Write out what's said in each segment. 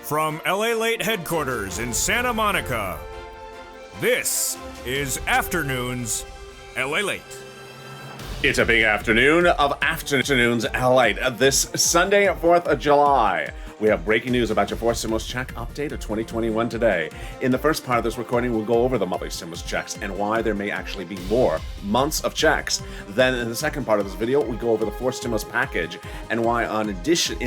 From LALATE headquarters in Santa Monica, this is Afternoons LALATE. It's a big afternoon of Afternoons LALATE. This Sunday, 4th of July. We have breaking news about your fourth stimulus check update of 2021 today. In the first part of this recording, we'll go over the monthly stimulus checks and why there may actually be more months of checks. Then in the second part of this video, we go over the fourth stimulus package and why in addition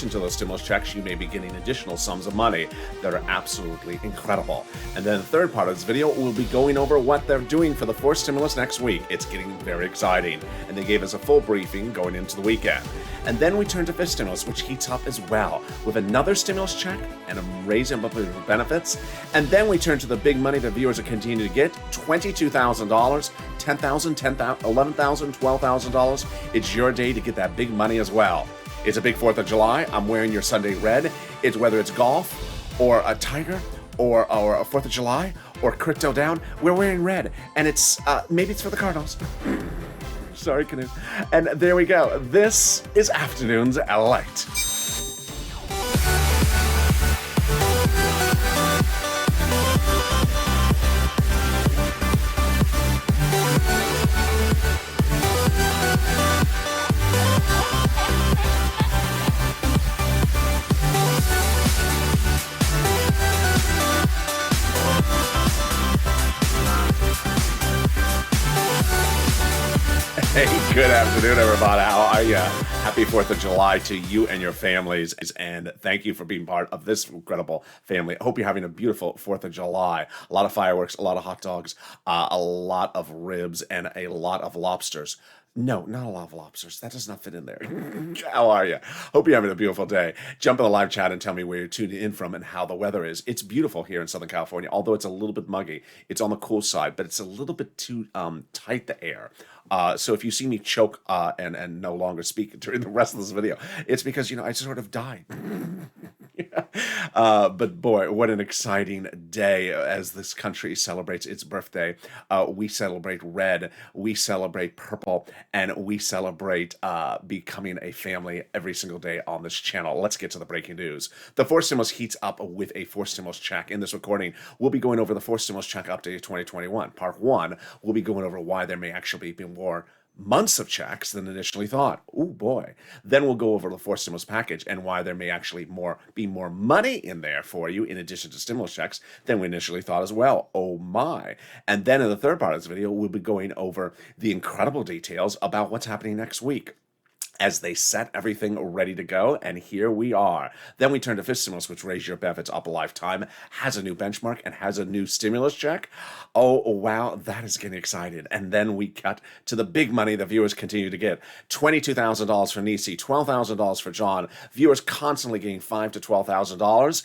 to those stimulus checks, you may be getting additional sums of money that are absolutely incredible. And then the third part of this video, we'll be going over what they're doing for the fourth stimulus next week. It's getting very exciting. And they gave us a full briefing going into the weekend. And then we turn to fifth stimulus, which heats up as well, with another stimulus check and a raise in benefits. And then we turn to the big money that viewers are continuing to get, $22,000, $10,000, $11,000, $12,000. It's your day to get that big money as well. It's a big 4th of July. I'm wearing your Sunday red. It's whether it's golf or a tiger or a 4th of July or crypto down, we're wearing red. And it's maybe it's for the Cardinals. Sorry, Canoe. And there we go. This is Afternoons LALATE. Hey, good afternoon, everybody. How are you? Happy 4th of July to you and your families, and thank you for being part of this incredible family. I hope you're having a beautiful 4th of July. A lot of fireworks, a lot of hot dogs, a lot of ribs, and a lot of lobsters. No, not a lot of lobsters. That does not fit in there. How are you? Hope you're having a beautiful day. Jump in the live chat and tell me where you're tuning in from and how the weather is. It's beautiful here in Southern California, although it's a little bit muggy. It's on the cool side, but it's a little bit too tight, the air. So if you see me choke and no longer speak during the rest of this video, it's because, I sort of died. But boy, what an exciting day as this country celebrates its birthday. We celebrate red, we celebrate purple, and we celebrate becoming a family every single day on this channel. Let's get to the breaking news. The fourth stimulus heats up with a fourth stimulus check. In this recording, we'll be going over the fourth stimulus check update of 2021. Part 1, we'll be going over why there may actually be more months of checks than initially thought. Oh boy. Then we'll go over the fourth stimulus package and why there may actually be more money in there for you in addition to stimulus checks than we initially thought as well. Oh my. And then in the third part of this video, we'll be going over the incredible details about what's happening next week as they set everything ready to go, and here we are. Then we turn to fifth stimulus, which raised your benefits up a lifetime, has a new benchmark, and has a new stimulus check. Oh, wow, that is getting excited. And then we cut to the big money the viewers continue to get. $22,000 for Nisi, $12,000 for John. Viewers constantly getting $5,000 to $12,000.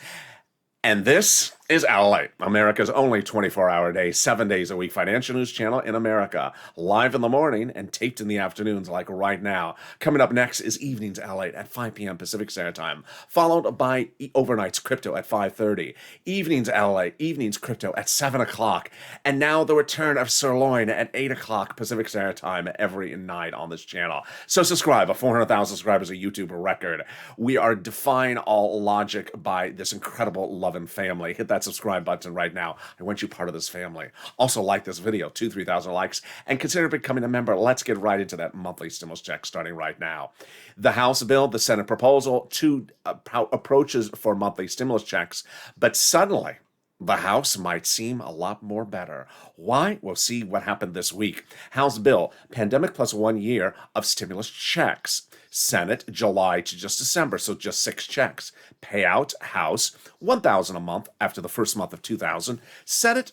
And this is LALATE, America's only 24-hour day, 7 days a week financial news channel in America. Live in the morning and taped in the afternoons like right now. Coming up next is Evenings LALATE at 5 p.m. Pacific Standard Time, followed by Overnights Crypto at 5:30. Evenings LALATE, Evenings Crypto at 7 o'clock. And now the return of Sirloin at 8 o'clock Pacific Standard Time every night on this channel. So subscribe, a 400,000 subscribers, a YouTube record. We are defying all logic by this incredible love and family. Hit that subscribe button right now. I want you part of this family. Also like this video, 3,000 likes, and consider becoming a member. Let's get right into that monthly stimulus check starting right now. The House bill, the Senate proposal, two approaches for monthly stimulus checks, but suddenly the House might seem a lot more better. Why? We'll see what happened this week. House bill, pandemic plus 1 year of stimulus checks. Senate, July to just December, so just 6 checks. Payout, House, $1,000 a month after the first month of 2,000. Senate,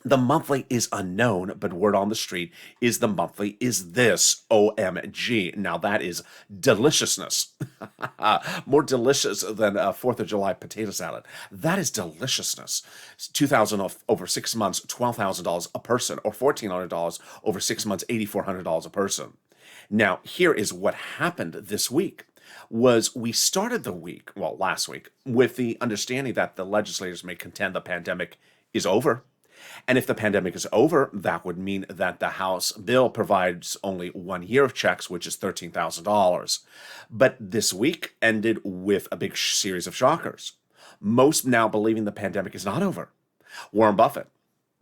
the monthly is unknown, but word on the street is the monthly is this. OMG. Now that is deliciousness. More delicious than a 4th of July potato salad. That is deliciousness. $2,000 over 6 months, $12,000 a person, or $1,400 over 6 months, $8,400 a person. Now, here is what happened this week. Was we started the week, well, last week, with the understanding that the legislators may contend the pandemic is over. And if the pandemic is over, that would mean that the House bill provides only 1 year of checks, which is $13,000. But this week ended with a big series of shockers. Most now believing the pandemic is not over. Warren Buffett,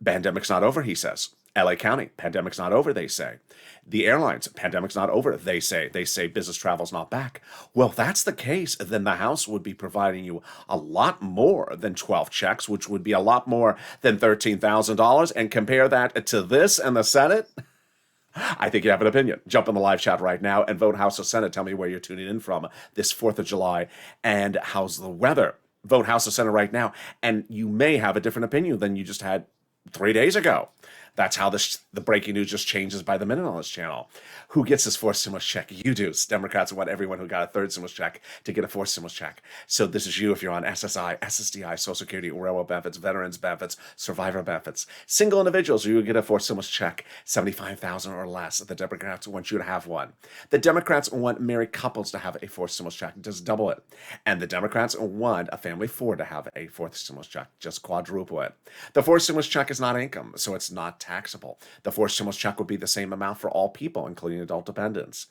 pandemic's not over, he says. LA County, pandemic's not over, they say. The airlines, pandemic's not over, they say. They say business travel's not back. Well, if that's the case, then the House would be providing you a lot more than 12 checks, which would be a lot more than $13,000. And compare that to this and the Senate, I think you have an opinion. Jump in the live chat right now and vote House or Senate. Tell me where you're tuning in from this 4th of July and how's the weather. Vote House or Senate right now, and you may have a different opinion than you just had 3 days ago. That's how the breaking news just changes by the minute on this channel. Who gets this fourth stimulus check? You do. Democrats want everyone who got a third stimulus check to get a fourth stimulus check. So this is you if you're on SSI, SSDI, Social Security, railroad benefits, veterans benefits, survivor benefits. Single individuals, you get a fourth stimulus check, $75,000 or less. The Democrats want you to have one. The Democrats want married couples to have a fourth stimulus check, just double it. And the Democrats want a family of 4 to have a fourth stimulus check, just quadruple it. The fourth stimulus check is not income, so it's not taxable. The fourth stimulus check would be the same amount for all people, including adult dependents.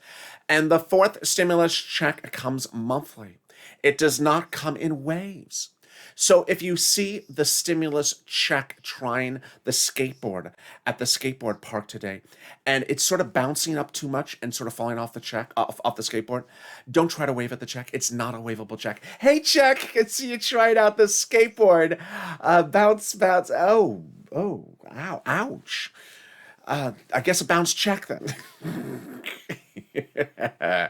And the fourth stimulus check comes monthly. It does not come in waves. So if you see the stimulus check trying the skateboard at the skateboard park today, and it's sort of bouncing up too much and sort of falling off the skateboard, don't try to wave at the check. It's not a waveable check. Hey, check, I can see you trying out the skateboard. Bounce. Oh, ow, ouch. I guess a bounce check then.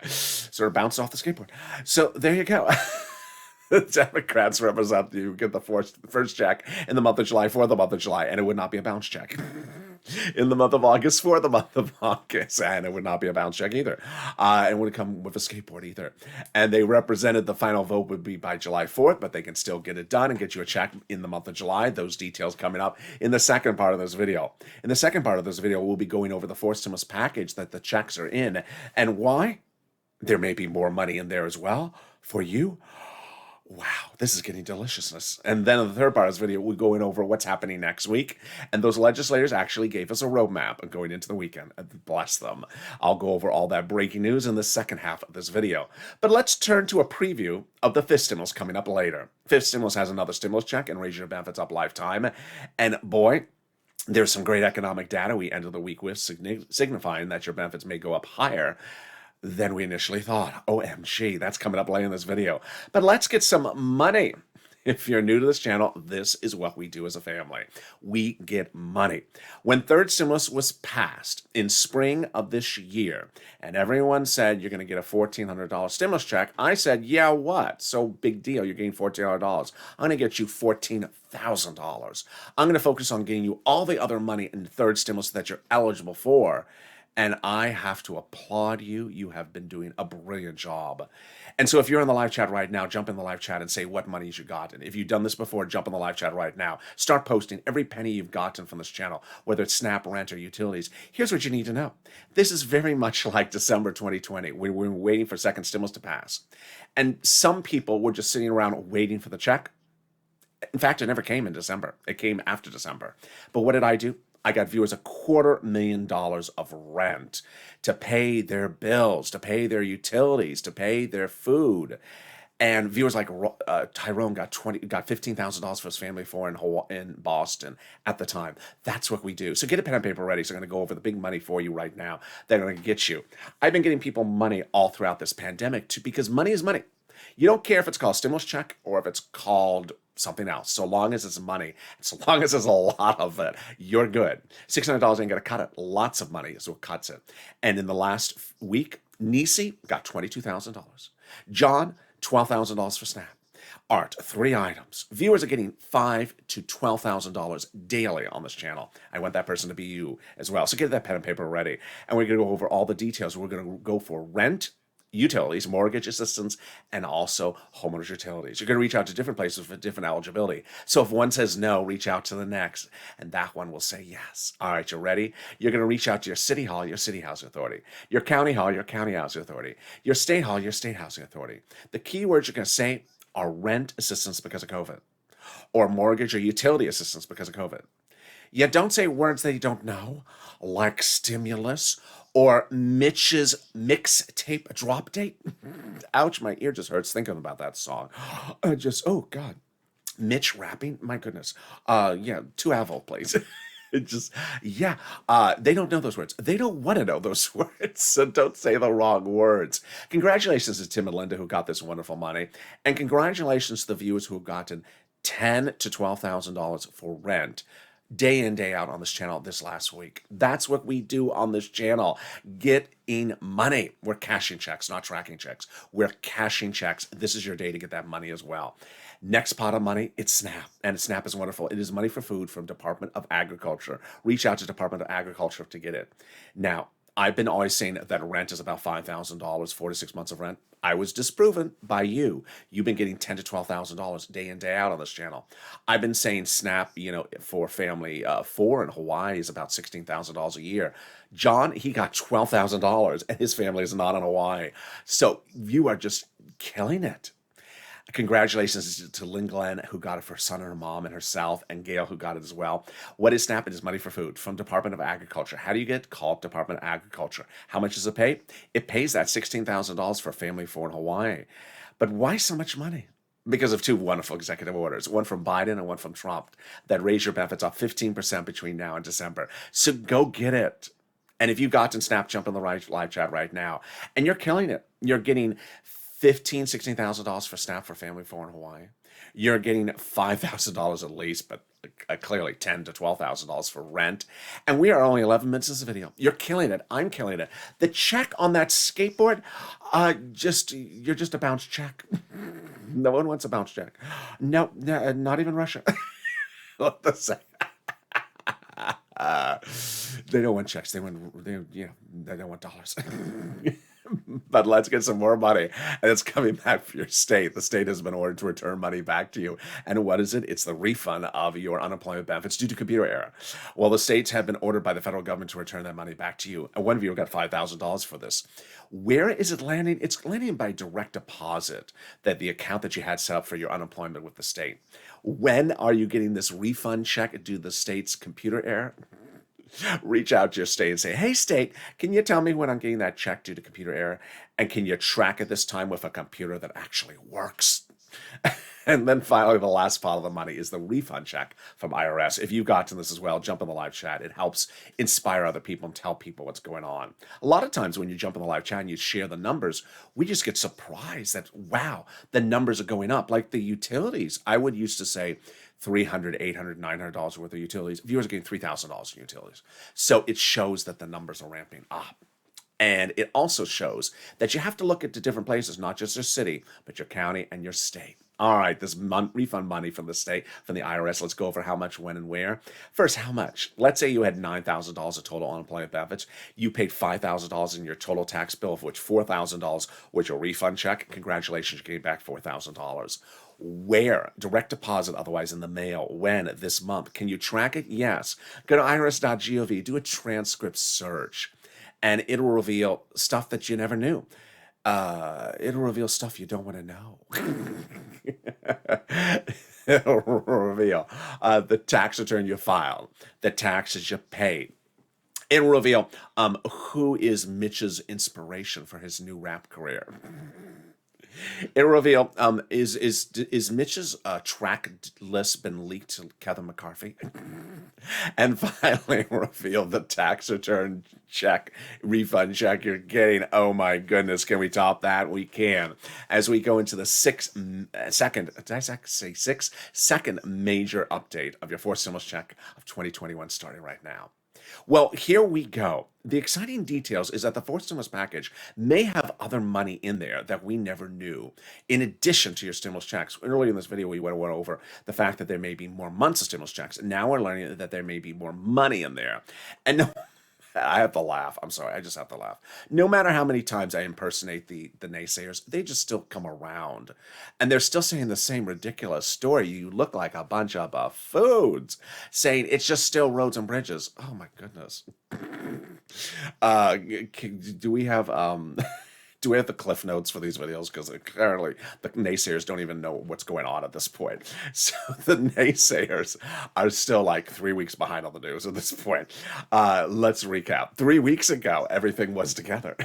Sort of bounced off the skateboard. So there you go. The Democrats represent you get the first check in the month of July for the month of July, and it would not be a bounce check. In the month of August for the month of August, and it would not be a bounce check either. It wouldn't come with a skateboard either. And they represented the final vote would be by July 4th, but they can still get it done and get you a check in the month of July. Those details coming up in the second part of this video. In the second part of this video, we'll be going over the fourth stimulus package that the checks are in and why there may be more money in there as well for you. Wow, this is getting deliciousness. And then in the third part of this video, we're going over what's happening next week. And those legislators actually gave us a roadmap going into the weekend. Bless them. I'll go over all that breaking news in the second half of this video. But let's turn to a preview of the fifth stimulus coming up later. Fifth stimulus has another stimulus check and raise your benefits up lifetime. And boy, there's some great economic data we ended the week with, signifying that your benefits may go up higher than we initially thought. OMG, that's coming up later in this video. But let's get some money. If you're new to this channel, this is what we do as a family. We get money. When third stimulus was passed in spring of this year, and everyone said you're going to get a $1,400 stimulus check, I said, yeah, what? So big deal, you're getting $1,400. I'm going to get you $14,000. I'm going to focus on getting you all the other money in the third stimulus that you're eligible for. And I have to applaud you. You have been doing a brilliant job. And so if you're in the live chat right now, jump in the live chat and say what monies you gotten. If you've done this before, jump in the live chat right now. Start posting every penny you've gotten from this channel, whether it's SNAP, rent, or utilities. Here's what you need to know. This is very much like December 2020. We were waiting for second stimulus to pass. And some people were just sitting around waiting for the check. In fact, it never came in December. It came after December. But what did I do? I got viewers $250,000 of rent to pay their bills, to pay their utilities, to pay their food. And viewers like Tyrone got $15,000 for his family in Boston at the time. That's what we do. So get a pen and paper ready. So I'm going to go over the big money for you right now. They're going to get you. I've been getting people money all throughout this pandemic because money is money. You don't care if it's called stimulus check or if it's called something else. So long as it's money, so long as there's a lot of it, you're good. $600 ain't going to cut it. Lots of money is what cuts it. And in the last week, Nisi got $22,000. John, $12,000 for SNAP. Art, 3 items. Viewers are getting $5,000 to $12,000 daily on this channel. I want that person to be you as well. So get that pen and paper ready. And we're going to go over all the details. We're going to go for rent, utilities, mortgage assistance, and also homeowners utilities. You're going to reach out to different places for different eligibility. So if one says no, reach out to the next, and that one will say yes. All right, you ready? You're going to reach out to your city hall, your city housing authority, your county hall, your county housing authority, your state hall, your state housing authority. The key words you're going to say are rent assistance because of COVID, or mortgage or utility assistance because of COVID. Yet don't say words that you don't know, like stimulus or Mitch's mixtape drop date. Ouch, my ear just hurts thinking about that song. Oh, God. Mitch rapping? My goodness. Yeah, 2 Avil, please. It just, yeah, they don't know those words. They don't want to know those words, so don't say the wrong words. Congratulations to Tim and Linda who got this wonderful money, and congratulations to the viewers who have gotten $10,000 to $12,000 for rent day in, day out on this channel this last week. That's what we do on this channel. Getting money. We're cashing checks, not tracking checks. We're cashing checks. This is your day to get that money as well. Next pot of money, it's SNAP. And SNAP is wonderful. It is money for food from Department of Agriculture. Reach out to Department of Agriculture to get it. Now, I've been always saying that rent is about $5,000, 4 to 6 months of rent. I was disproven by you. You've been getting $10,000 to $12,000 day in, day out on this channel. I've been saying SNAP, for family 4 in Hawaii is about $16,000 a year. John, he got $12,000 and his family is not in Hawaii. So you are just killing it. Congratulations to Lynn Glenn, who got it for her son and her mom and herself, and Gail, who got it as well. What is SNAP? It is money for food from Department of Agriculture. How do you get it? Call Department of Agriculture. How much does it pay? It pays that $16,000 for a family of 4 in Hawaii. But why so much money? Because of 2 wonderful executive orders, one from Biden and one from Trump, that raise your benefits up 15% between now and December. So go get it. And if you've gotten SNAP, jump in the live chat right now. And you're killing it. You're getting $15,000, $16,000 for SNAP for family 4 in Hawaii. You're getting $5,000 at least, but clearly $10,000 to $12,000 for rent. And we are only 11 minutes into the video. You're killing it. I'm killing it. The check on that skateboard, you're just a bounce check. No one wants a bounce check. No, not even Russia. What the say? They don't want checks. They don't want dollars. But let's get some more money. And it's coming back for your state. The state has been ordered to return money back to you. And what is it? It's the refund of your unemployment benefits due to computer error. Well, the states have been ordered by the federal government to return that money back to you. And one of you got $5,000 for this. Where is it landing? It's landing by direct deposit, that the account that you had set up for your unemployment with the state. When are you getting this refund check due to the state's computer error? Reach out to your state and say, hey, state, can you tell me when I'm getting that check due to computer error? And can you track it this time with a computer that actually works? And then finally, the last part of the money is the refund check from IRS. If you've gotten this as well, jump in the live chat. It helps inspire other people and tell people what's going on. A lot of times when you jump in the live chat and you share the numbers, we just get surprised that, wow, the numbers are going up. Like the utilities, I would used to say $300, $800, $900 worth of utilities. Viewers are getting $3,000 in utilities. So it shows that the numbers are ramping up. And it also shows that you have to look at the different places, not just your city, but your county and your state. All right, this refund money from the state, from the IRS. Let's go over how much, when, and where. First, how much? Let's say you had $9,000 of total unemployment benefits. You paid $5,000 in your total tax bill, of which $4,000 was your refund check. Congratulations, you're getting back $4,000. Where? Direct deposit, otherwise in the mail. When? This month. Can you track it? Yes. Go to irs.gov, do a transcript search, and it'll reveal stuff that you never knew. It'll reveal stuff you don't want to know. It'll reveal the tax return you filed, the taxes you paid. It'll reveal who is Mitch's inspiration for his new rap career. It'll reveal is Mitch's track list been leaked to Kevin McCarthy? And finally reveal the tax return check, refund check you're getting. Oh my goodness, can we top that? We can. As we go into the sixth second major update of your fourth stimulus check of 2021 starting right now. Well, here we go. The exciting details is that the fourth stimulus package may have other money in there that we never knew, in addition to your stimulus checks. Earlier in this video, we went over the fact that there may be more months of stimulus checks. Now we're learning that there may be more money in there. And no, I have to laugh. I'm sorry. I just have to laugh. No matter how many times I impersonate the naysayers, they just still come around. And they're still saying the same ridiculous story. You look like a bunch of buffoons, saying it's just still roads and bridges. Oh, my goodness. Do we have the cliff notes for these videos? Because apparently the naysayers don't even know what's going on at this point. So the naysayers are still like 3 weeks behind on the news at this point. Let's recap. 3 weeks ago, everything was together.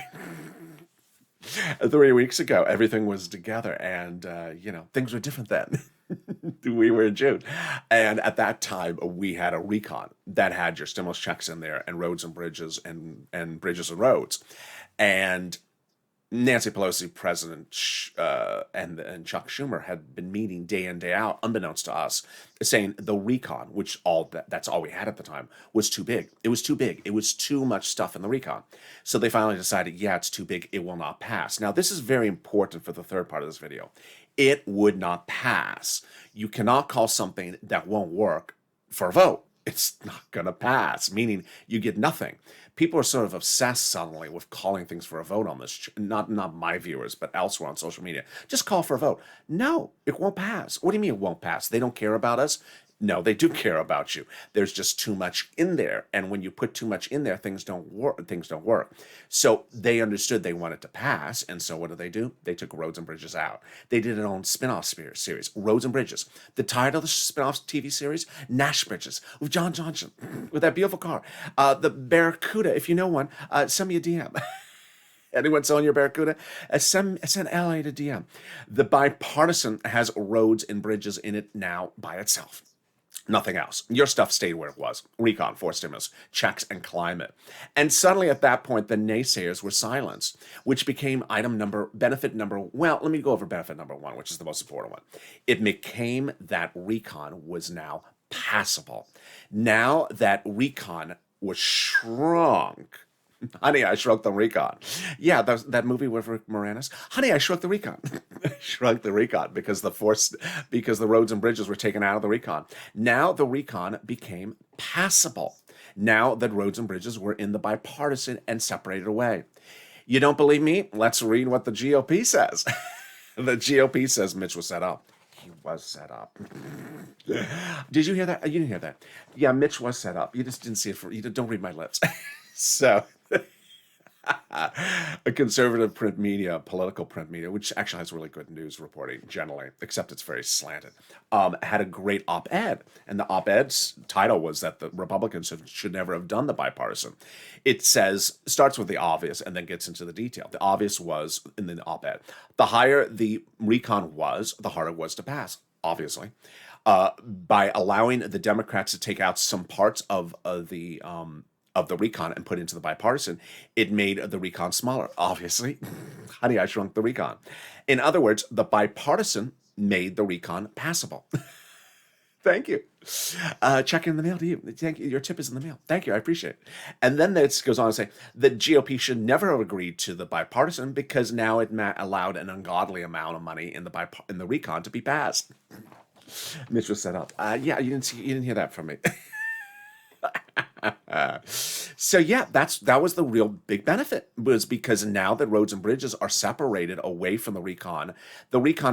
3 weeks ago, everything was together, and things were different then. We were in June. And at that time, we had a recon that had your stimulus checks in there and roads and bridges and bridges and roads. And Nancy Pelosi, and Chuck Schumer had been meeting day in, day out, unbeknownst to us, saying the recon, which that's all we had at the time, was too big. It was too big. It was too much stuff in the recon. So they finally decided, yeah, it's too big. It will not pass. Now, this is very important for the third part of this video. It would not pass. You cannot call something that won't work for a vote. It's not going to pass, meaning you get nothing. People are sort of obsessed suddenly with calling things for a vote on this. Not my viewers, but elsewhere on social media. Just call for a vote. No, it won't pass. What do you mean it won't pass? They don't care about us? No, they do care about you. There's just too much in there, and when you put too much in there, things don't work. So they understood they wanted to pass, and so what did they do? They took Roads and Bridges out. They did an own spin-off series, Roads and Bridges. The title of the spin-off TV series, Nash Bridges, with John Johnson, with that beautiful car. The Barracuda, if you know one, send me a DM. Anyone selling your Barracuda? Send LA to DM. The Bipartisan has Roads and Bridges in it now by itself. Nothing else. Your stuff stayed where it was. Recon, forced stimulus, checks, and climate. And suddenly at that point, the naysayers were silenced, which became benefit number, well, let me go over benefit number one, which is the most important one. It became that recon was now passable. Now that recon was shrunk. Honey, I Shrunk the Recon. Yeah, that movie with Rick Moranis. Honey, I Shrunk the Recon. Shrunk the Recon because the roads and bridges were taken out of the recon. Now the recon became passable. Now that roads and bridges were in the bipartisan and separated away. You don't believe me? Let's read what the GOP says. The GOP says Mitch was set up. He was set up. Did you hear that? You didn't hear that. Yeah, Mitch was set up. You just didn't see it. You don't read my lips. So, a conservative print media, political print media, which actually has really good news reporting generally, except it's very slanted, had a great op-ed. And the op-ed's title was that the Republicans should never have done the bipartisan. It starts with the obvious and then gets into the detail. The obvious was in the op-ed. The higher the recon was, the harder it was to pass, obviously. By allowing the Democrats to take out some parts of the recon and put into the bipartisan, it made the recon smaller, obviously. Honey, I Shrunk the Recon. In other words, the bipartisan made the recon passable. Thank you. Check in the mail to you. Thank you. Your tip is in the mail. Thank you. I appreciate it. And then it goes on to say the GOP should never have agreed to the bipartisan because now it allowed an ungodly amount of money in the recon to be passed. Mitch was set up. Yeah, you didn't hear that from me. So yeah, that was the real big benefit, was because now that roads and bridges are separated away from the recon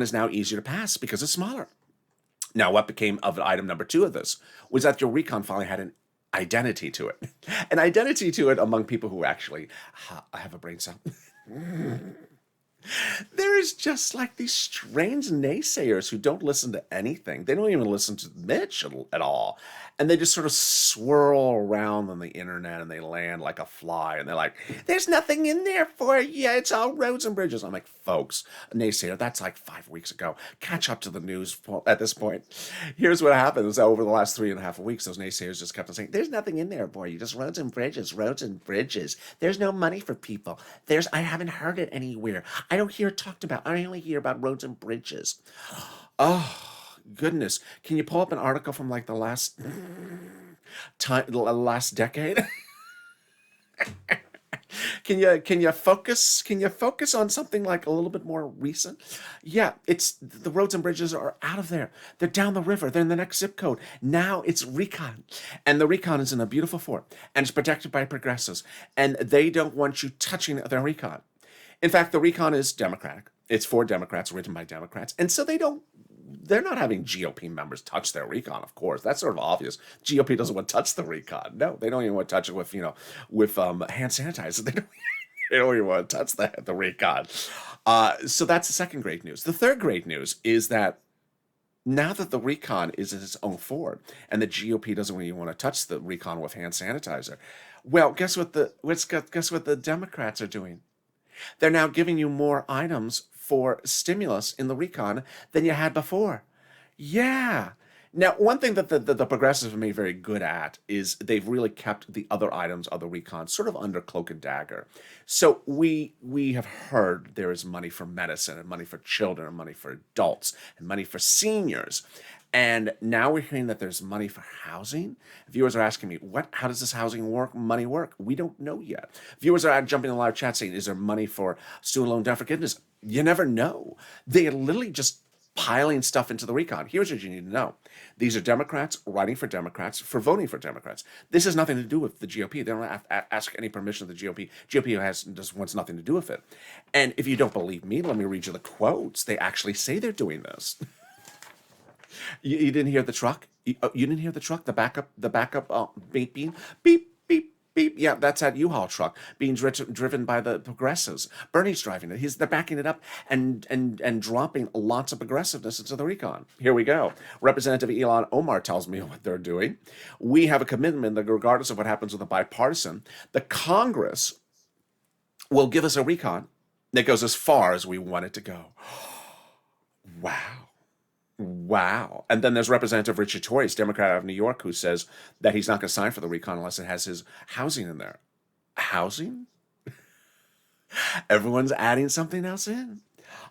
is now easier to pass because it's smaller. Now, what became of item number two of this was that your recon finally had an identity to it. An identity to it among people who actually have a brain cell. There is just like these strange naysayers who don't listen to anything. They don't even listen to Mitch at all. And they just sort of swirl around on the internet and they land like a fly. And they're like, there's nothing in there for you. It's all roads and bridges. I'm like, folks, naysayer, that's like 5 weeks ago. Catch up to the news at this point. Here's what happened is that over the last 3.5 weeks, those naysayers just kept on saying, there's nothing in there for you. Just roads and bridges, roads and bridges. There's no money for people. I haven't heard it anywhere. I don't hear it talked about. I only hear about roads and bridges. Oh, goodness. Can you pull up an article from like the last decade? Can you focus on something like a little bit more recent? Yeah, it's the roads and bridges are out of there. They're down the river. They're in the next zip code. Now it's recon. And the recon is in a beautiful fort and it's protected by progressives. And they don't want you touching their recon. In fact, the recon is Democratic. It's for Democrats, written by Democrats. And so they're not having GOP members touch their recon, of course. That's sort of obvious. GOP doesn't want to touch the recon. No, they don't even want to touch it with hand sanitizer. They don't even want to touch the recon. So that's the second great news. The third great news is that now that the recon is in its own fort and the GOP doesn't even want to touch the recon with hand sanitizer, well, guess what the Democrats are doing? They're now giving you more items for stimulus in the recon than you had before. Yeah. Now, one thing that the progressives have made very good at is they've really kept the other items of the recon sort of under cloak and dagger. So we have heard there is money for medicine and money for children and money for adults and money for seniors. And now we're hearing that there's money for housing. Viewers are asking me, how does this housing money work? We don't know yet. Viewers are jumping in the live chat saying, is there money for student loan debt forgiveness? You never know. They are literally just piling stuff into the recon. Here's what you need to know. These are Democrats writing for Democrats for voting for Democrats. This has nothing to do with the GOP. They don't have to ask any permission of the GOP. GOP just wants nothing to do with it. And if you don't believe me, let me read you the quotes. They actually say they're doing this. You didn't hear the truck? You didn't hear the truck? The backup beep, beep, beep, beep, beep. Yeah, that's that U-Haul truck being driven by the progressives. Bernie's driving it. They're backing it up and dropping lots of progressiveness into the recon. Here we go. Representative Elon Omar tells me what they're doing. We have a commitment that regardless of what happens with the bipartisan, the Congress will give us a recon that goes as far as we want it to go. Wow. Wow. And then there's Representative Richard Torres, Democrat out of New York, who says that he's not going to sign for the recon unless it has his housing in there. Housing? Everyone's adding something else in.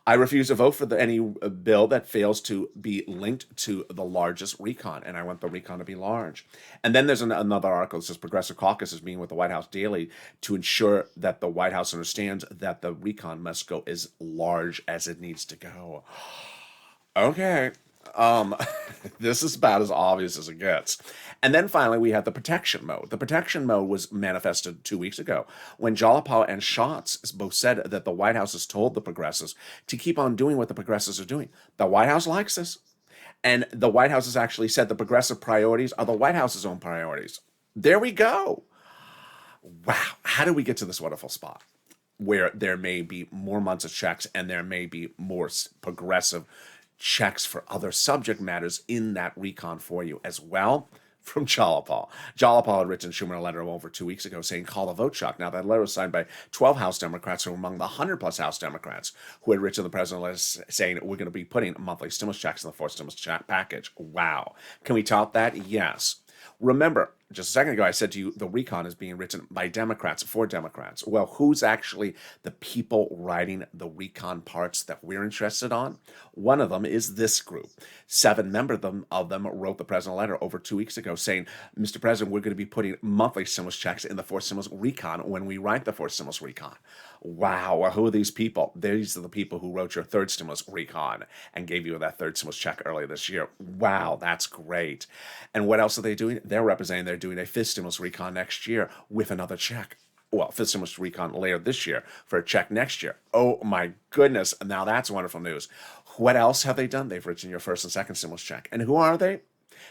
I refuse to vote for any bill that fails to be linked to the largest recon, and I want the recon to be large. And then there's another article that says Progressive Caucus is meeting with the White House daily to ensure that the White House understands that the recon must go as large as it needs to go. Okay. This is about as obvious as it gets. And then finally, we have the protection mode. The protection mode was manifested 2 weeks ago when Jollipaw and Schatz both said that the White House has told the progressives to keep on doing what the progressives are doing. The White House likes this. And the White House has actually said the progressive priorities are the White House's own priorities. There we go. Wow. How did we get to this wonderful spot where there may be more months of checks and there may be more progressive checks for other subject matters in that recon for you as well? From Jollipaw. Jollipaw had written Schumer a letter over 2 weeks ago saying, call the vote shock. Now, that letter was signed by 12 House Democrats who were among the 100-plus House Democrats who had written the president letters saying, we're going to be putting monthly stimulus checks in the fourth stimulus package. Wow. Can we top that? Yes. Remember, just a second ago, I said to you, the recon is being written by Democrats for Democrats. Well, who's actually the people writing the recon parts that we're interested on? One of them is this group. 7 members of them wrote the president a letter over 2 weeks ago saying, Mr. President, we're going to be putting monthly stimulus checks in the fourth stimulus recon when we write the fourth stimulus recon. Wow, well, who are these people? These are the people who wrote your third stimulus recon and gave you that third stimulus check earlier this year. Wow, that's great. And what else are they doing? They're representing they're doing a fifth stimulus recon next year with another check. Well, fifth stimulus recon later this year for a check next year. Oh my goodness, now that's wonderful news. What else have they done? They've written your first and second stimulus check. And who are they?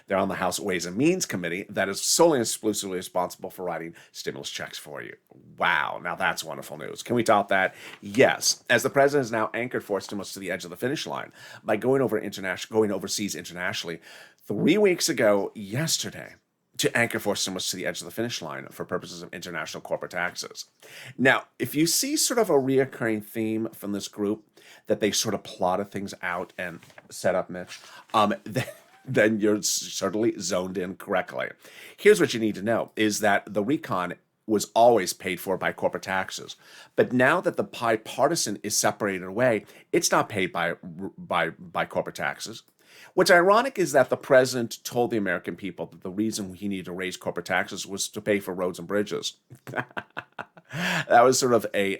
They're on the House Ways and Means Committee that is solely and exclusively responsible for writing stimulus checks for you. Wow, now that's wonderful news. Can we top that? Yes. As the president has now anchored for stimulus to the edge of the finish line by going overseas internationally 3 weeks ago yesterday to anchor for stimulus to the edge of the finish line for purposes of international corporate taxes. Now, if you see sort of a reoccurring theme from this group that they sort of plotted things out and set up, Mitch, then you're certainly zoned in correctly. Here's what you need to know is that the recon was always paid for by corporate taxes. But now that the bipartisan is separated away, it's not paid by corporate taxes. What's ironic is that the president told the American people that the reason he needed to raise corporate taxes was to pay for roads and bridges. That was sort of a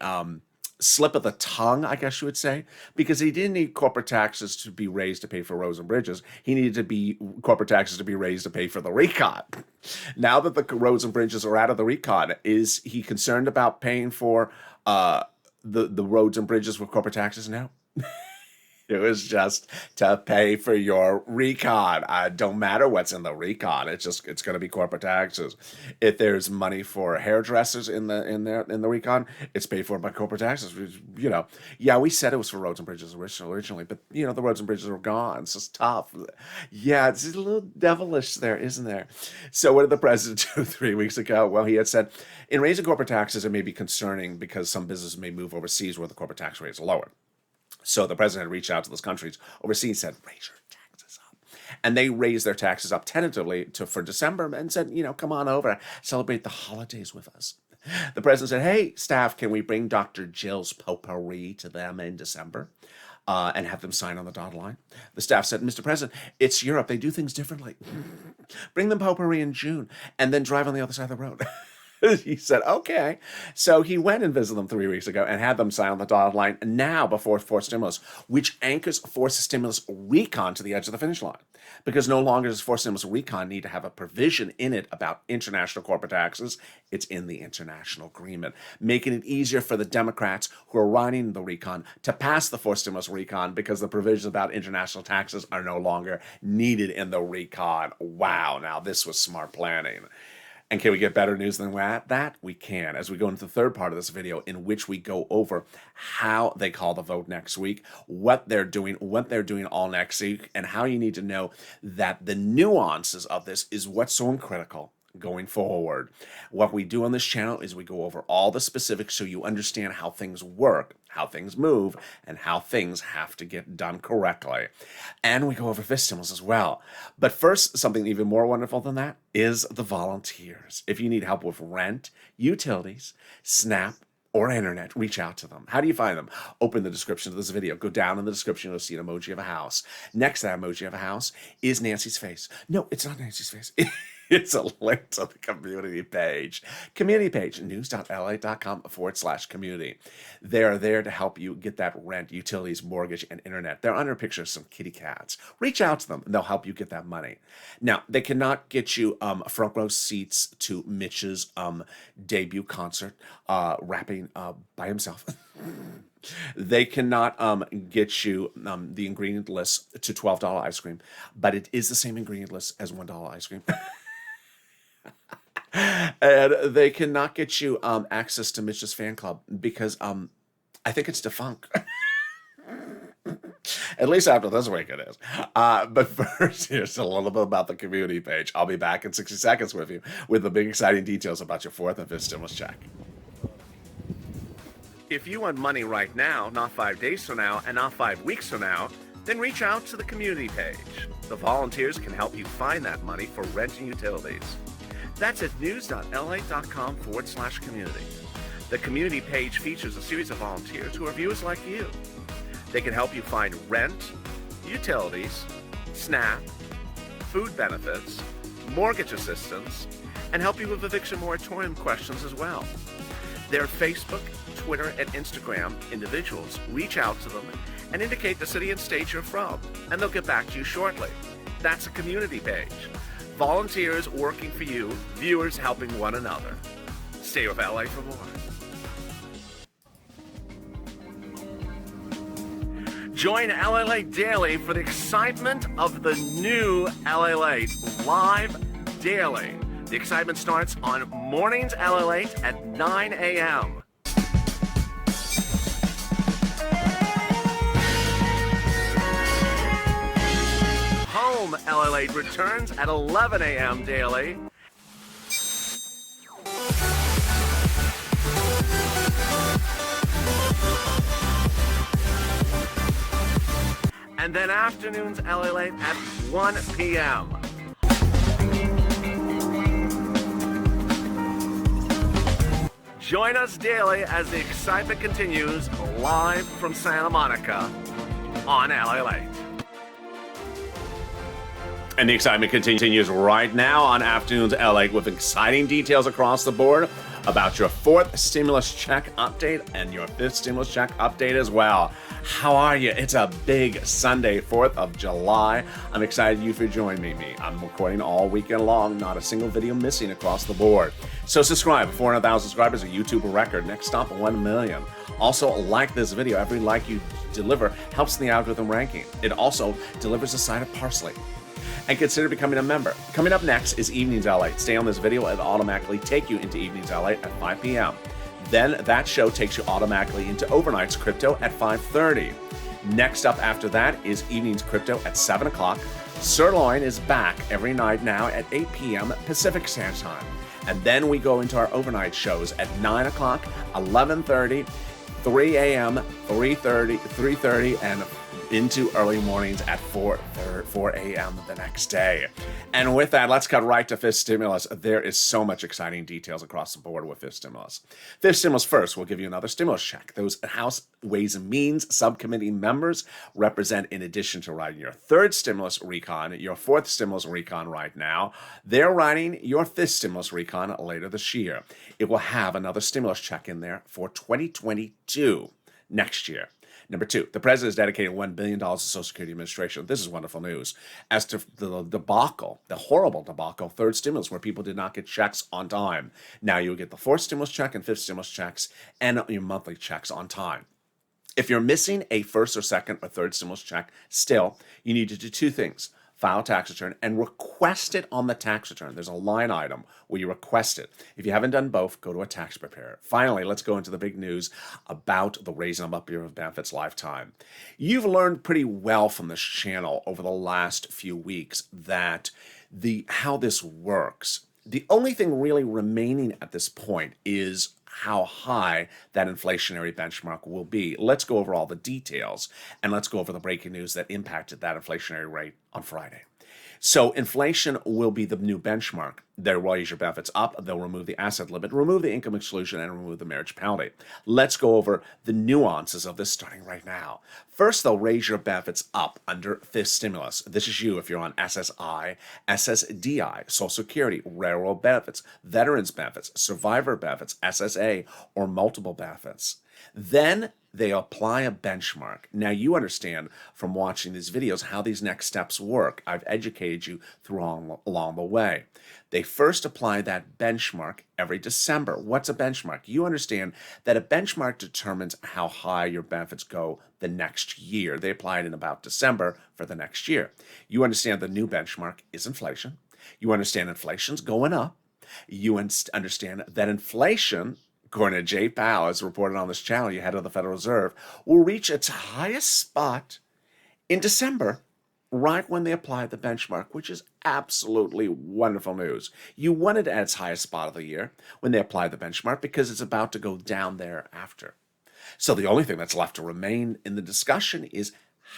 slip of the tongue, I guess you would say, because he didn't need corporate taxes to be raised to pay for roads and bridges. He needed corporate taxes to be raised to pay for the recon. Now that the roads and bridges are out of the recon, is he concerned about paying for the roads and bridges with corporate taxes now? It was just to pay for your recon. Don't matter what's in the recon. It's going to be corporate taxes. If there's money for hairdressers in the recon, it's paid for by corporate taxes. Yeah, we said it was for roads and bridges originally, but the roads and bridges are gone. It's just tough. Yeah, it's a little devilish there, isn't there? So what did the president do 3 weeks ago? Well, he had said, in raising corporate taxes, it may be concerning because some businesses may move overseas where the corporate tax rate is lower. So the president reached out to those countries overseas and said, raise your taxes up. And they raised their taxes up tentatively for December and said, come on over, celebrate the holidays with us. The president said, hey, staff, can we bring Dr. Jill's potpourri to them in December and have them sign on the dotted line? The staff said, Mr. President, it's Europe. They do things differently. Bring them potpourri in June and then drive on the other side of the road. He said, okay. So he went and visited them 3 weeks ago and had them sign on the dotted line now before fourth stimulus, which anchors fourth stimulus recon to the edge of the finish line. Because no longer does fourth stimulus recon need to have a provision in it about international corporate taxes. It's in the international agreement, making it easier for the Democrats who are running the recon to pass the fourth stimulus recon because the provisions about international taxes are no longer needed in the recon. Wow, now this was smart planning. And can we get better news than that? We can, as we go into the third part of this video, in which we go over how they call the vote next week, what they're doing all next week, and how you need to know that the nuances of this is what's so critical going forward. What we do on this channel is we go over all the specifics so you understand how things work, how things move, and how things have to get done correctly. And we go over fifth stimulus as well. But first, something even more wonderful than that is the volunteers. If you need help with rent, utilities, SNAP, or internet, reach out to them. How do you find them? Open the description of this video. Go down in the description, you'll see an emoji of a house. Next to that emoji of a house is Nancy's face. No, it's not Nancy's face. It's a link to the community page. Community page, news.lalate.com/community. They're there to help you get that rent, utilities, mortgage, and internet. They're under a picture of some kitty cats. Reach out to them, and they'll help you get that money. Now, they cannot get you front row seats to Mitch's debut concert, rapping by himself. They cannot get you the ingredient list to $12 ice cream, but it is the same ingredient list as $1 ice cream. And they cannot get you access to Mitch's fan club because I think it's defunct. At least after this week it is. But first, here's a little bit about the community page. I'll be back in 60 seconds with you with the big exciting details about your fourth and fifth stimulus check. If you want money right now, not 5 days from now, and not 5 weeks from now, then reach out to the community page. The volunteers can help you find that money for rent and utilities. That's at news.lalate.com/community. The community page features a series of volunteers who are viewers like you. They can help you find rent, utilities, SNAP, food benefits, mortgage assistance, and help you with eviction moratorium questions as well. Their Facebook, Twitter, and Instagram individuals reach out to them and indicate the city and state you're from, and they'll get back to you shortly. That's a community page. Volunteers working for you, viewers helping one another. Stay with LA for more. Join LALATE Daily for the excitement of the new LALATE live daily. The excitement starts on Mornings LALATE at 9 a.m. Home LALATE returns at 11 a.m. daily. And then Afternoons LALATE at 1 p.m. Join us daily as the excitement continues live from Santa Monica on LALATE. And the excitement continues right now on Afternoons LALATE with exciting details across the board about your fourth stimulus check update and your fifth stimulus check update as well. How are you? It's a big Sunday, 4th of July. I'm excited you for joining me. I'm recording all weekend long, not a single video missing across the board. So subscribe. 400,000 subscribers, a YouTube record. Next stop, 1 million. Also, like this video. Every like you deliver helps in the algorithm ranking. It also delivers a side of parsley. And consider becoming a member. Coming up next is Evenings LALATE. Stay on this video, it'll automatically take you into Evenings LALATE at 5 p.m. Then that show takes you automatically into Overnight's Crypto at 5:30. Next up after that is Evenings Crypto at 7 o'clock. Sirloin is back every night now at 8 p.m. Pacific Standard Time. And then we go into our overnight shows at 9 o'clock, 11:30, 3 a.m., 3:30, and into early mornings at 4 a.m. the next day. And with that, let's cut right to fifth stimulus. There is so much exciting details across the board with fifth stimulus. Fifth stimulus first, we'll give you another stimulus check. Those House Ways and Means subcommittee members represent, in addition to writing your third stimulus recon, your fourth stimulus recon right now, they're writing your fifth stimulus recon later this year. It will have another stimulus check in there for 2022 next year. Number two, the president has dedicated $1 billion to Social Security Administration. This is wonderful news. As to the debacle, the horrible debacle, third stimulus, where people did not get checks on time. Now you'll get the fourth stimulus check and fifth stimulus checks and your monthly checks on time. If you're missing a first or second or third stimulus check, still, you need to do two things. File a tax return and request it on the tax return. There's a line item where you request it. If you haven't done both, go to a tax preparer. Finally, let's go into the big news about the raising of up your benefits lifetime. You've learned pretty well from this channel over the last few weeks that how this works. The only thing really remaining at this point is how high that inflationary benchmark will be. Let's go over all the details, and let's go over the breaking news that impacted that inflationary rate on Friday. So inflation will be the new benchmark. They'll raise your benefits up, they'll remove the asset limit, remove the income exclusion, and remove the marriage penalty. Let's go over the nuances of this starting right now. First, they'll raise your benefits up under fifth stimulus. This is you if you're on SSI, SSDI, Social Security, railroad benefits, veterans benefits, survivor benefits, SSA, or multiple benefits. Then they apply a benchmark. Now you understand from watching these videos how these next steps work. I've educated you along the way. They first apply that benchmark every December. What's a benchmark? You understand that a benchmark determines how high your benefits go the next year. They apply it in about December for the next year. You understand the new benchmark is inflation. You understand inflation's going up. You understand that inflation, according to Jay Powell, as reported on this channel, you head of the Federal Reserve, will reach its highest spot in December, right when they apply the benchmark, which is absolutely wonderful news. You want it at its highest spot of the year when they apply the benchmark because it's about to go down thereafter. So the only thing that's left to remain in the discussion is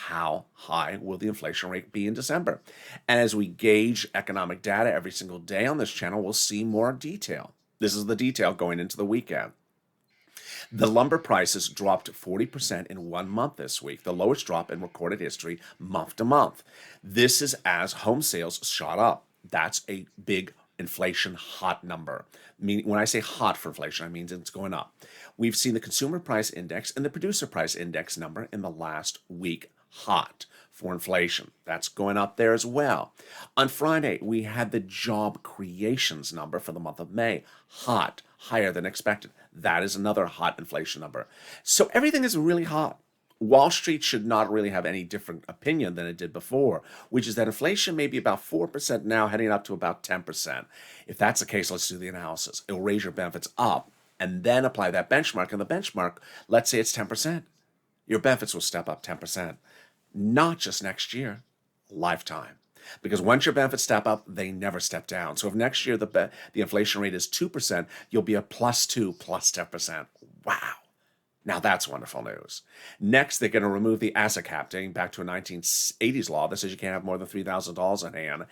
how high will the inflation rate be in December? And as we gauge economic data every single day on this channel, we'll see more detail. This is the detail going into the weekend. The lumber prices dropped 40% in 1 month this week, the lowest drop in recorded history month to month. This is as home sales shot up. That's a big inflation hot number. When I say hot for inflation, I mean it's going up. We've seen the consumer price index and the producer price index number in the last week hot for inflation. That's going up there as well. On Friday, we had the job creations number for the month of May, hot, higher than expected. That is another hot inflation number. So everything is really hot. Wall Street should not really have any different opinion than it did before, which is that inflation may be about 4% now, heading up to about 10%. If that's the case, let's do the analysis. It'll raise your benefits up and then apply that benchmark. And the benchmark, let's say it's 10%. Your benefits will step up 10%. Not just next year, lifetime. Because once your benefits step up, they never step down. So if next year the inflation rate is 2%, you'll be a +2, +10%. Wow. Now that's wonderful news. Next, they're going to remove the asset cap, dating back to a 1980s law that says you can't have more than $3,000 in hand.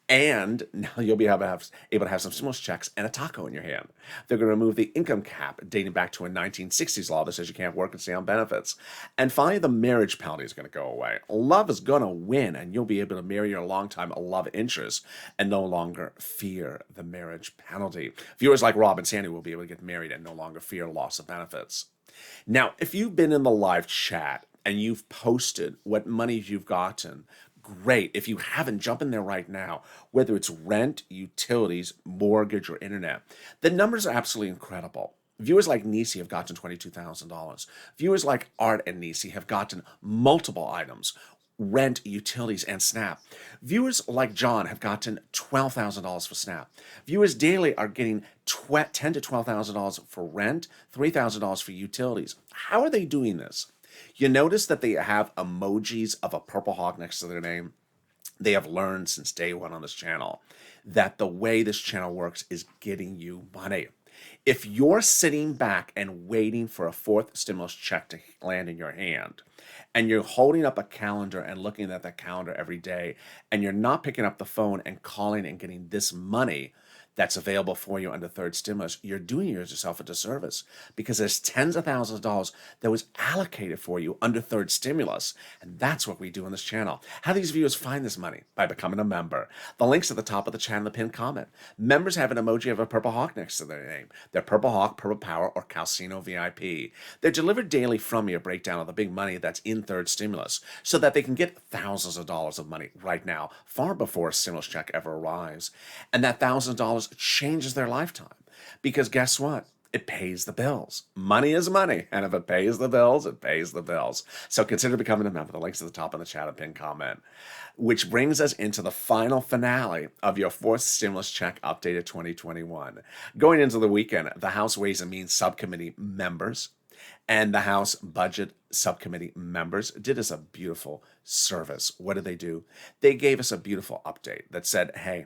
And now you'll be able to have some stimulus checks and a taco in your hand. They're going to remove the income cap, dating back to a 1960s law that says you can't work and stay on benefits. And finally, the marriage penalty is going to go away. Love is going to win, and you'll be able to marry your longtime love interest and no longer fear the marriage penalty. Viewers like Rob and Sandy will be able to get married and no longer fear loss of benefits. Now, if you've been in the live chat and you've posted what money you've gotten, great. If you haven't, jump in there right now, whether it's rent, utilities, mortgage, or internet. The numbers are absolutely incredible. Viewers like Nisi have gotten $22,000. Viewers like Art and Nisi have gotten multiple items, rent, utilities, and SNAP. Viewers like John have gotten $12,000 for SNAP. Viewers daily are getting $10,000 to $12,000 for rent, $3,000 for utilities. How are they doing this? You notice that they have emojis of a purple hawk next to their name. They have learned since day one on this channel that the way this channel works is getting you money. If you're sitting back and waiting for a fourth stimulus check to land in your hand, and you're holding up a calendar and looking at that calendar every day, and you're not picking up the phone and calling and getting this money that's available for you under third stimulus, you're doing yourself a disservice, because there's tens of thousands of dollars that was allocated for you under third stimulus. And that's what we do on this channel. How do these viewers find this money? By becoming a member. The link's at the top of the channel, the pinned comment. Members have an emoji of a purple hawk next to their name. They're Purple Hawk, Purple Power, or Calcino VIP. They're delivered daily from me a breakdown of the big money that's in third stimulus, so that they can get thousands of dollars of money right now, far before a stimulus check ever arrives. And that $1,000 changes their lifetime, because guess what? It pays the bills. Money is money, and if it pays the bills, it pays the bills. So consider becoming a member. The link's at the top of the chat and pinned comment. Which brings us into the final finale of your fourth stimulus check updated 2021. Going into the weekend, the House Ways and Means Subcommittee members and the House Budget Subcommittee members did us a beautiful service. What did they do? They gave us a beautiful update that said, hey,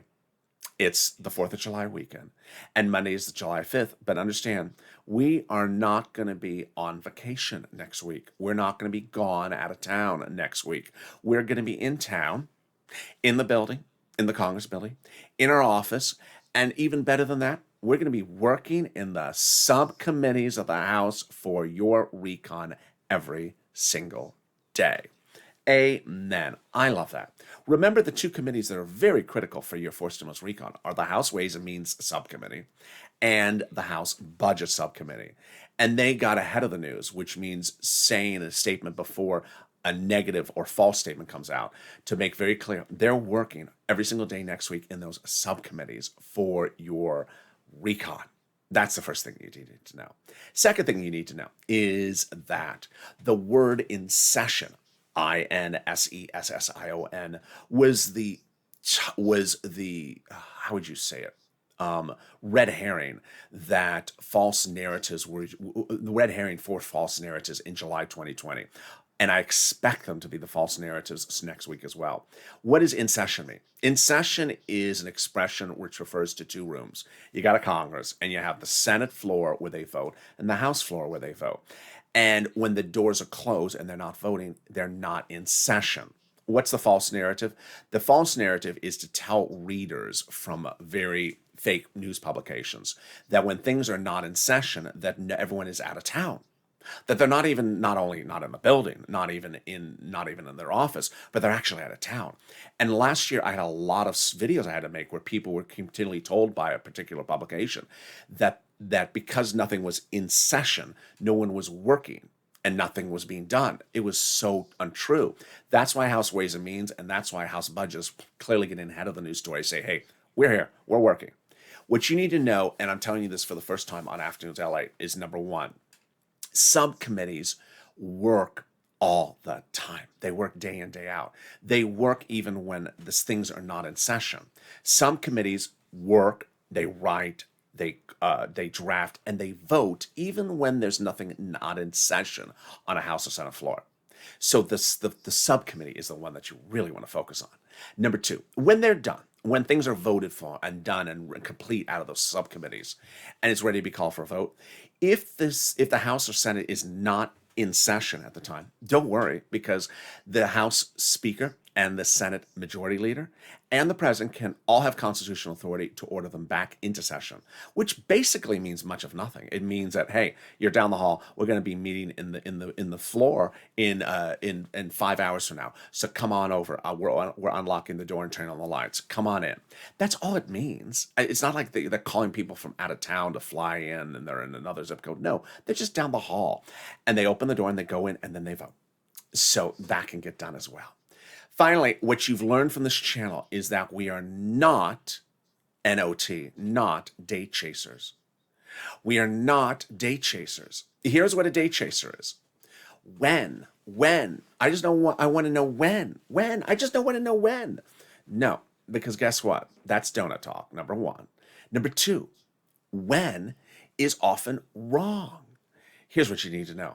it's the 4th of July weekend, and Monday is the July 5th. But understand, we are not going to be on vacation next week. We're not going to be gone out of town next week. We're going to be in town, in the building, in the Congress building, in our office, and even better than that, we're going to be working in the subcommittees of the House for your recon every single day. Amen. I love that. Remember, the two committees that are very critical for your fourth stimulus recon are the House Ways and Means Subcommittee and the House Budget Subcommittee. And they got ahead of the news, which means saying a statement before a negative or false statement comes out, to make very clear they're working every single day next week in those subcommittees for your recon. That's the first thing you need to know. Second thing you need to know is that the word in session, INSESSION, was the how would you say it? Red herring that false narratives were the red herring for false narratives in July 2020. And I expect them to be the false narratives next week as well. What does in session mean? In session is an expression which refers to two rooms. You got a Congress, and you have the Senate floor where they vote and the House floor where they vote. And when the doors are closed and they're not voting, they're not in session. What's the false narrative? The false narrative is to tell readers from very fake news publications that when things are not in session, that everyone is out of town. That they're not only not in the building, not even in their office, but they're actually out of town. And last year I had a lot of videos I had to make where people were continually told by a particular publication that because nothing was in session, no one was working and nothing was being done. It was so untrue. That's why House Ways and Means, and that's why House Budget is clearly getting ahead of the news story. Say, hey, we're here, we're working. What you need to know, and I'm telling you this for the first time on Afternoons LA, is number one, subcommittees work all the time. They work day in, day out. They work even when things are not in session. Some committees work, they write, they draft, and they vote even when there's nothing not in session on a House or Senate floor. So the subcommittee is the one that you really want to focus on. Number two, when they're done, when things are voted for and done and complete out of those subcommittees, and it's ready to be called for a vote, if the House or Senate is not in session at the time, don't worry, because the House Speaker and the Senate Majority Leader and the President can all have constitutional authority to order them back into session, which basically means much of nothing. It means that, hey, you're down the hall. We're going to be meeting in the floor in 5 hours from now. So come on over. We're unlocking the door and turning on the lights. Come on in. That's all it means. It's not like they're calling people from out of town to fly in and they're in another zip code. No, they're just down the hall, and they open the door and they go in and then they vote. So that can get done as well. Finally, what you've learned from this channel is that we are not NOT, not day chasers. We are not day chasers. Here's what a day chaser is. When, I just don't I want to know when, I just don't want to know when. No, because guess what? That's donut talk, number one. Number two, when is often wrong. Here's what you need to know.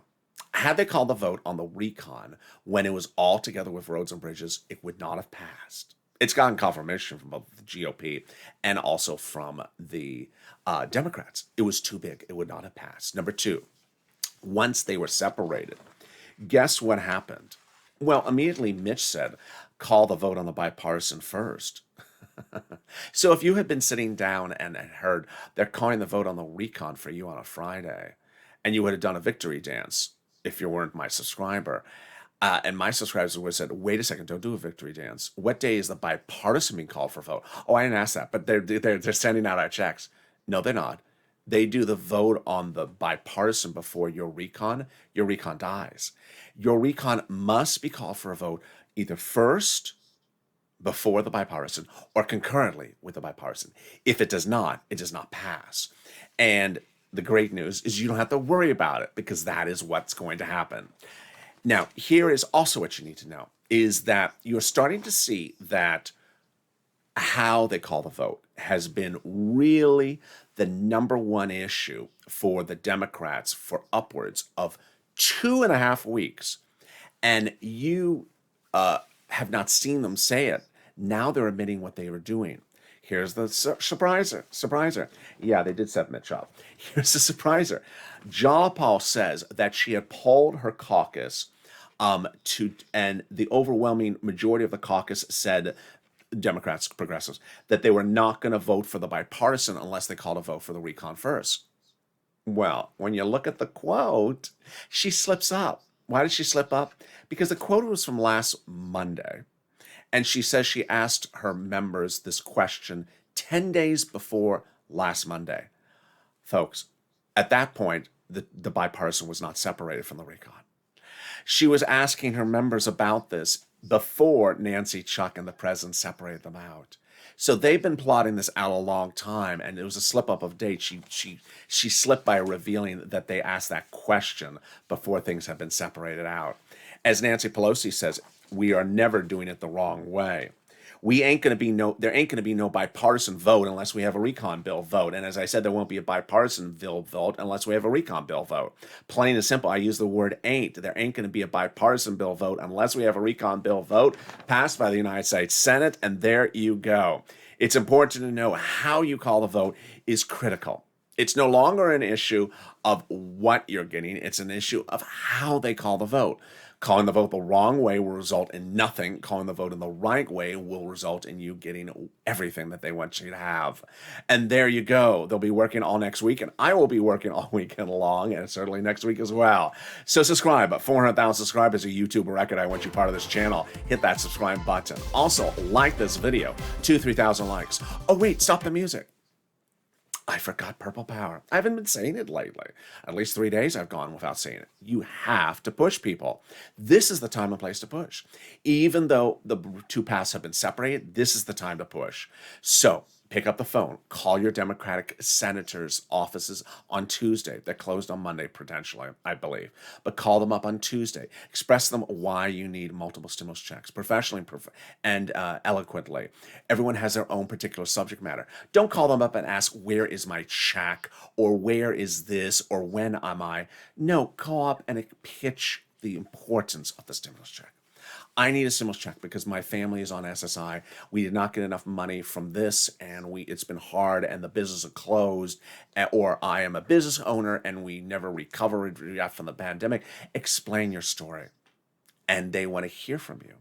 Had they called the vote on the recon when it was all together with roads and bridges, it would not have passed. It's gotten confirmation from both the GOP and also from the Democrats. It was too big. It would not have passed. Number two, once they were separated, guess what happened? Well, immediately Mitch said, call the vote on the bipartisan first. So if you had been sitting down and had heard they're calling the vote on the recon for you on a Friday, and you would have done a victory dance if you weren't my subscriber, and my subscribers would have said, wait a second, don't do a victory dance. What day is the bipartisan being called for vote? Oh, I didn't ask that, but they're sending out our checks. No, they're not. They do the vote on the bipartisan before your recon dies. Your recon must be called for a vote either first, before the bipartisan, or concurrently with the bipartisan. If it does not pass. And the great news is you don't have to worry about it, because that is what's going to happen. Now, here is also what you need to know, is that you're starting to see that how they call the vote has been really the number one issue for the Democrats for upwards of 2.5 weeks. And you have not seen them say it. Now they're admitting what they were doing. Here's the surpriser. Yeah, they did set Mitch up. Here's the surpriser. Jala Paul says that she had polled her caucus and the overwhelming majority of the caucus said, Democrats, progressives, that they were not going to vote for the bipartisan unless they called a vote for the recon first. Well, when you look at the quote, she slips up. Why did she slip up? Because the quote was from last Monday. And she says she asked her members this question 10 days before last Monday. Folks, at that point, the bipartisan was not separated from the recon. She was asking her members about this before Nancy, Chuck, and the president separated them out. So they've been plotting this out a long time, and it was a slip-up of date. She slipped by revealing that they asked that question before things had been separated out. As Nancy Pelosi says, we are never doing it the wrong way. There ain't going to be no bipartisan vote unless we have a recon bill vote. And as I said, there won't be a bipartisan bill vote unless we have a recon bill vote. Plain and simple, I use the word ain't. There ain't going to be a bipartisan bill vote unless we have a recon bill vote passed by the United States Senate. And there you go. It's important to know how you call the vote is critical. It's no longer an issue of what you're getting. It's an issue of how they call the vote. Calling the vote the wrong way will result in nothing. Calling the vote in the right way will result in you getting everything that they want you to have. And there you go. They'll be working all next week, and I will be working all weekend long, and certainly next week as well. So subscribe. 400,000 subscribers, a YouTube record. I want you part of this channel. Hit that subscribe button. Also, like this video. 2,000-3,000 likes. Oh, wait, stop the music. I forgot Purple Power. I haven't been saying it lately. At least 3 days I've gone without saying it. You have to push people. This is the time and place to push. Even though the two paths have been separated, this is the time to push. So pick up the phone. Call your Democratic senators' offices on Tuesday. They're closed on Monday, potentially, I believe. But call them up on Tuesday. Express to them why you need multiple stimulus checks, professionally and eloquently. Everyone has their own particular subject matter. Don't call them up and ask, where is my check? Or where is this? Or when am I? No, call up and pitch the importance of the stimulus check. I need a stimulus check because my family is on SSI. We did not get enough money from this, and it's been hard, and the business is closed, or I am a business owner, and we never recovered from the pandemic. Explain your story, and they want to hear from you.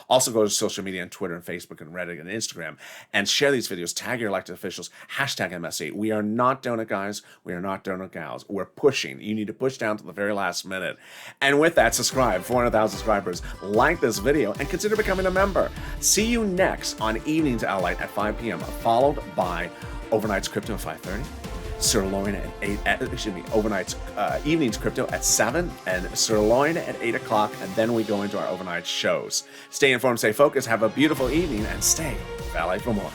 Also go to social media on Twitter and Facebook and Reddit and Instagram and share these videos. Tag your elected officials. Hashtag MSE. We are not donut guys. We are not donut gals. We're pushing. You need to push down to the very last minute. And with that, subscribe. 400,000 subscribers. Like this video and consider becoming a member. See you next on Evenings LALATE at 5 p.m. Followed by Overnight's Crypto at 5:30. Sirloin at 8, overnight's evenings crypto at 7, and Sirloin at 8 o'clock, and then we go into our overnight shows. Stay informed, stay focused, have a beautiful evening, and stay valet for more.